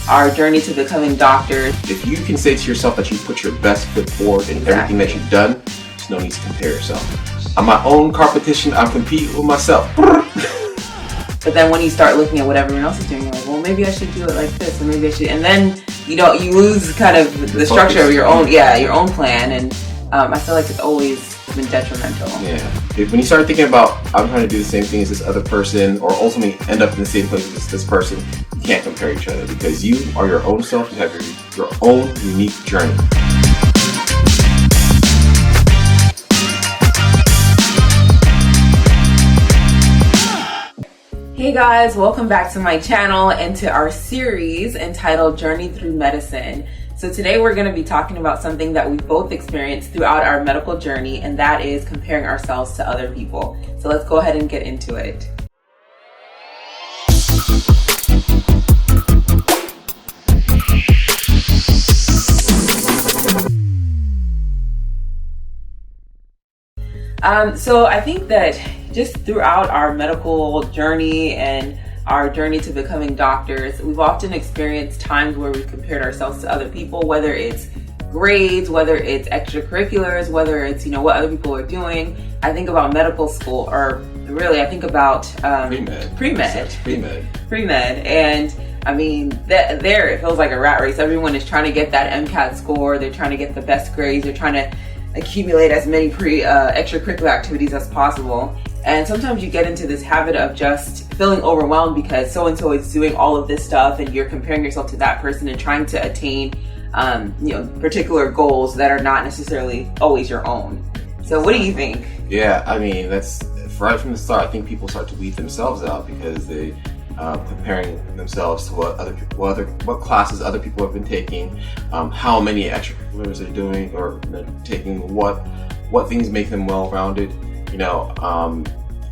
our journey to becoming doctors. If you can say to yourself that you put your best foot forward in everything that you've done, there's no need to compare yourself. I'm my own competition, I'm competing with myself. But then when you start looking at what everyone else is doing, you're like, well, maybe I should do it like this, or maybe I should, and then you lose kind of the structure of your own plan, and I feel like it's always been detrimental. Yeah. When you start thinking about, I'm trying to do the same thing as this other person, or ultimately end up in the same place as this person, you can't compare each other because you are your own self. You have your own unique journey. Hey guys, welcome back to my channel and to our series entitled Journey Through Medicine. So today we're going to be talking about something that we've both experienced throughout our medical journey, and that is comparing ourselves to other people. So let's go ahead and get into it. So I think that just throughout our medical journey and our journey to becoming doctors, we've often experienced times where we've compared ourselves to other people, whether it's grades, whether it's extracurriculars, whether it's, what other people are doing. I think about medical school, or really I think about premed. And I mean, there it feels like a rat race. Everyone is trying to get that MCAT score. They're trying to get the best grades. They're trying to accumulate as many extracurricular activities as possible. And sometimes you get into this habit of just feeling overwhelmed because so-and-so is doing all of this stuff, and you're comparing yourself to that person and trying to attain, particular goals that are not necessarily always your own. So what do you think? Yeah, I mean, that's right from the start. I think people start to weed themselves out because they comparing themselves to what classes other people have been taking, how many extracurriculars they're doing, or they're taking, what things make them well-rounded.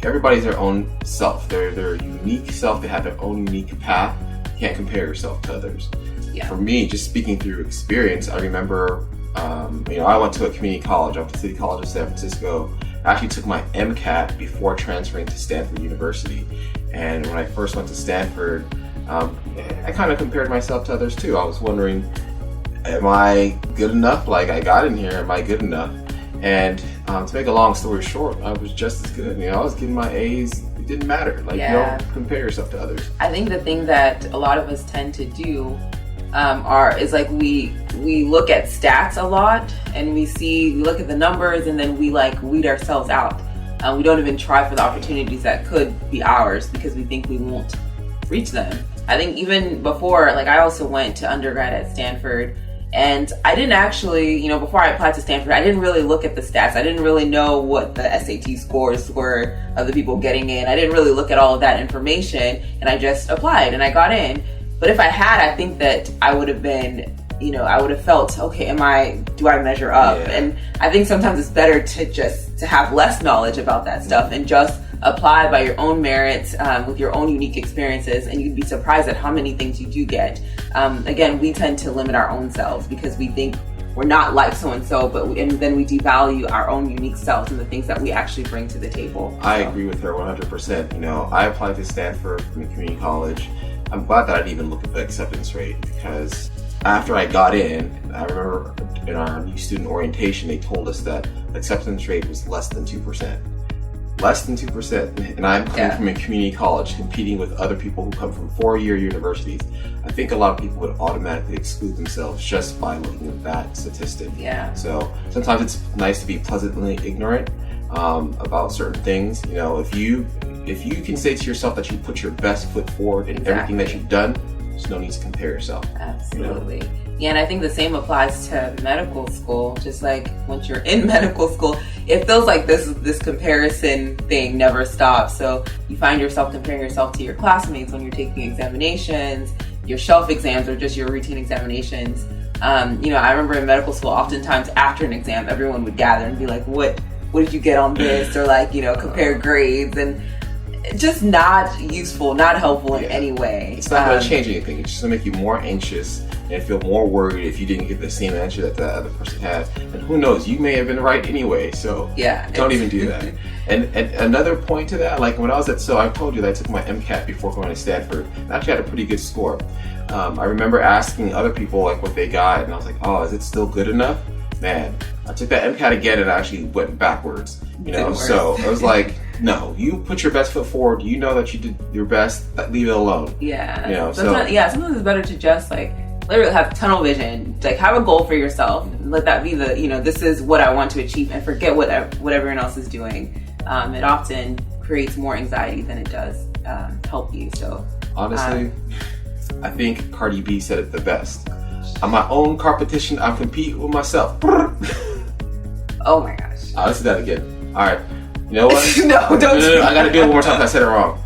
Everybody's their own self. They're their unique self. They have their own unique path. You can't compare yourself to others. Yeah. For me, just speaking through experience, I remember, I went to a community college, up to City College of San Francisco. I actually took my MCAT before transferring to Stanford University. And when I first went to Stanford, I kind of compared myself to others too. I was wondering, am I good enough? Like, I got in here, am I good enough? And to make a long story short, I was just as good. I was getting my A's. It didn't matter. You don't compare yourself to others. I think the thing that a lot of us tend to do we look at stats a lot, and we look at the numbers, and then we weed ourselves out. We don't even try for the opportunities that could be ours because we think we won't reach them. I think even before, I also went to undergrad at Stanford. And I didn't actually, before I applied to Stanford, I didn't really look at the stats. I didn't really know what the SAT scores were of the people getting in. I didn't really look at all of that information, and I just applied and I got in. But if I had, I think that I would have been, I would have felt, okay, do I measure up? Yeah. And I think sometimes it's better to have less knowledge about that stuff and just apply by your own merits, with your own unique experiences, and you'd be surprised at how many things you do get. Again, we tend to limit our own selves because we think we're not like so-and-so, and then we devalue our own unique selves and the things that we actually bring to the table. I agree with her 100%. I applied to Stanford from a community college. I'm glad that I didn't even look at the acceptance rate, because after I got in, I remember in our new student orientation, they told us that the acceptance rate was less than 2%. Less than 2%, and I'm coming from a community college competing with other people who come from 4-year universities. I think a lot of people would automatically exclude themselves just by looking at that statistic. Yeah. So sometimes it's nice to be pleasantly ignorant about certain things. If you can say to yourself that you put your best foot forward in everything that you've done, there's no need to compare yourself. Absolutely. Yeah, and I think the same applies to medical school. Just like once you're in medical school, it feels like this comparison thing never stops. So you find yourself comparing yourself to your classmates when you're taking examinations, your shelf exams, or just your routine examinations. I remember in medical school, oftentimes after an exam, everyone would gather and be like, what did you get on this? Or compare grades. And just not useful, not helpful in any way. It's not going to change anything. It's just going to make you more anxious and feel more worried if you didn't get the same answer that the other person had. And who knows, you may have been right anyway. So don't even do that. And another point to that, like when I was I told you that I took my MCAT before going to Stanford. I actually had a pretty good score. I remember asking other people like what they got, and I was like, oh, is it still good enough? Man, I took that MCAT again and I actually went backwards. So I was like, no, you put your best foot forward. You know that you did your best. Leave it alone. Yeah. Sometimes it's better to just like literally have tunnel vision. Like have a goal for yourself. Let that be the this is what I want to achieve, and forget what everyone else is doing. It often creates more anxiety than it does help you. So honestly, I think Cardi B said it the best. I'm my own competition. I'm competing with myself. Oh my gosh. Let's do that again. All right. You know what? No, I gotta do it one more time because I said it wrong.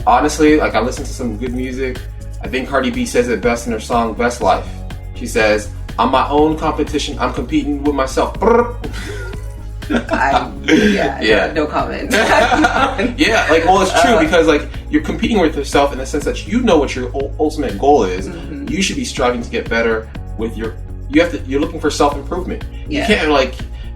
Honestly, like I listen to some good music. I think Cardi B says it best in her song "Best Life." She says, "I'm my own competition. I'm competing with myself." No comment. It's true because like you're competing with yourself in the sense that you know what your ultimate goal is. Mm-hmm. You should be striving to get better with you're looking for self-improvement. You can't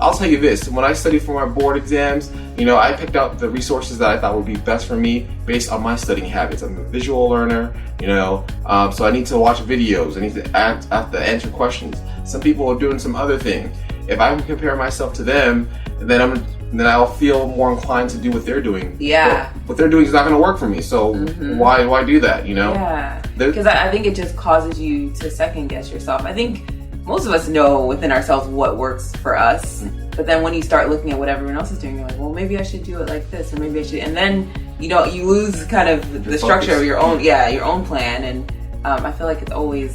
I'll tell you this, when I studied for my board exams, I picked out the resources that I thought would be best for me based on my studying habits. I'm a visual learner, so I need to watch videos. I need to have to answer questions. Some people are doing some other thing. If I compare myself to them, then I'll feel more inclined to do what they're doing. Yeah. What they're doing is not going to work for me. So why do that? Yeah. Because I think it just causes you to second guess yourself. I think most of us know within ourselves what works for us. But then when you start looking at what everyone else is doing, you're like, well, maybe I should do it like this, or maybe I should. And then you lose kind of the structure of your own plan. And I feel like it's always,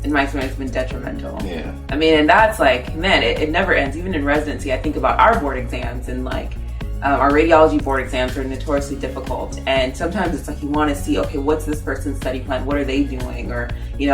in my experience, been detrimental. Yeah. I mean, and that's like, man, it never ends. Even in residency, I think about our board exams, and like our radiology board exams are notoriously difficult. And sometimes it's like you want to see, okay, what's this person's study plan? What are they doing? Or you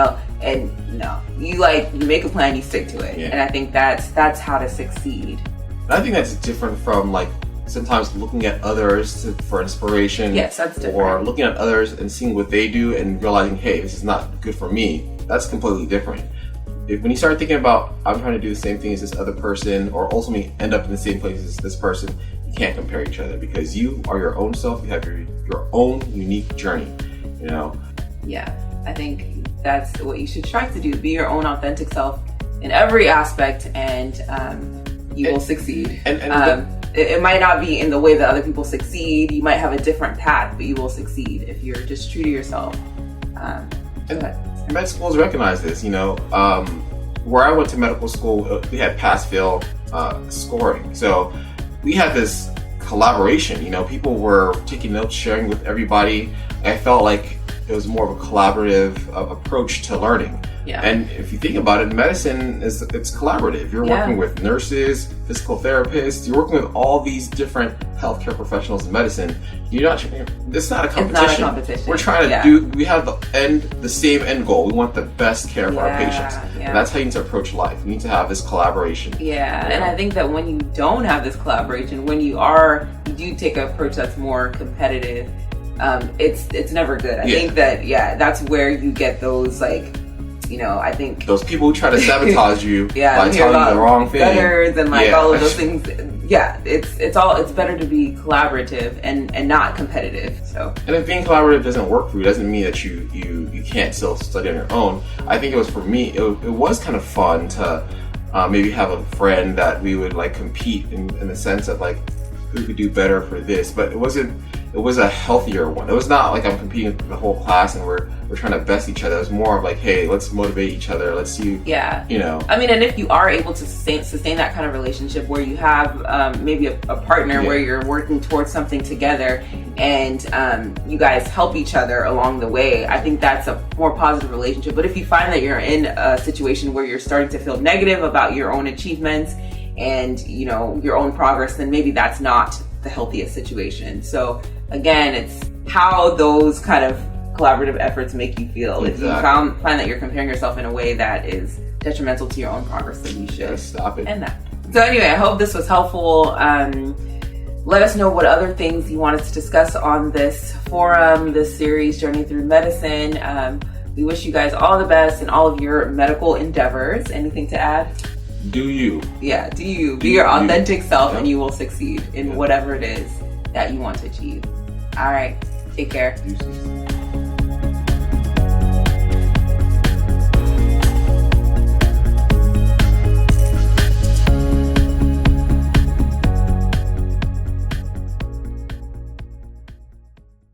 make a plan, you stick to it. Yeah. And I think that's how to succeed. And I think that's different from like sometimes looking at others for inspiration. Yes, that's different. Or looking at others and seeing what they do and realizing, hey, this is not good for me. That's completely different. When you start thinking about, I'm trying to do the same thing as this other person, or ultimately end up in the same place as this person, you can't compare each other because you are your own self. You have your own unique journey. Yeah, I think that's what you should strive to do. Be your own authentic self in every aspect, and you will succeed. It might not be in the way that other people succeed. You might have a different path, but you will succeed if you're just true to yourself. Med schools recognize this. Where I went to medical school, we had pass-fail scoring. So we had this collaboration. People were taking notes, sharing with everybody. I felt like it was more of a collaborative approach to learning. Yeah. And if you think about it, medicine it's collaborative. You're working with nurses, physical therapists. You're working with all these different healthcare professionals in medicine. It's not a competition. It's not a competition. We're trying to we have the same end goal. We want the best care for our patients. Yeah. And that's how you need to approach life. You need to have this collaboration. Yeah. And I think that when you don't have this collaboration, when you do take an approach that's more competitive, it's never good. I think that that's where you get those I think those people who try to sabotage you by telling you the wrong thing, and all of those things. Yeah, it's better to be collaborative and not competitive. So, and if being collaborative doesn't work for you, doesn't mean that you can't still study on your own. I think it was for me. It was kind of fun to maybe have a friend that we would compete in the sense of who could do better for this, but it wasn't. It was a healthier one. It was not like I'm competing with the whole class and we're trying to best each other. It was more of hey, let's motivate each other. Let's see. Yeah. I mean, and if you are able to sustain that kind of relationship where you have maybe a partner where you're working towards something together and you guys help each other along the way, I think that's a more positive relationship. But if you find that you're in a situation where you're starting to feel negative about your own achievements and your own progress, then maybe that's not the healthiest situation. So again, it's how those kind of collaborative efforts make you feel. Exactly. If you find that you're comparing yourself in a way that is detrimental to your own progress, then you should stop it. End that. So anyway, I hope this was helpful. Let us know what other things you want us to discuss on this forum, this series, Journey Through Medicine. We wish you guys all the best in all of your medical endeavors. Anything to add? Do you. Yeah, do you. Be your authentic self, and you will succeed in whatever it is that you want to achieve. All right. Take care. Deuces.